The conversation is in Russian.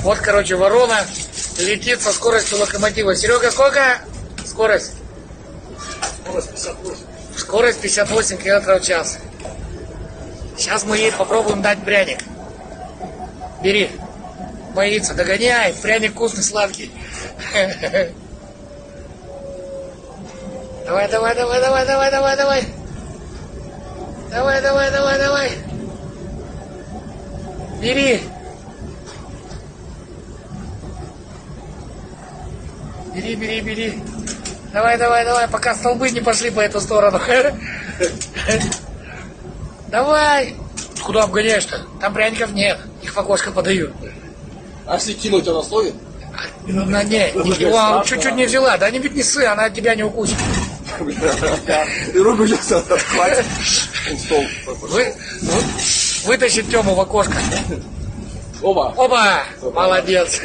Вот, короче, ворона летит со скоростью локомотива. Серега, сколько? Скорость? Скорость 58. Скорость 58 км в час. Сейчас мы ей попробуем дать пряник. Бери. Боится, догоняй. Пряник вкусный, сладкий. Давай, давай, давай, давай, давай, давай, давай. Давай, давай, давай, давай. Бери. Бери, бери, бери. Давай, давай, давай, пока столбы не пошли по эту сторону. Давай. Куда обгоняешь-то? Там пряников нет. Их в окошко подают. А если кинуть, она словит? На не, его чуть-чуть не взяла. Да не ведь не сы, она от тебя не укусит. И руку сейчас отхватит. Стол. Вытащит Тему в окошко. Оба. Оба! Молодец.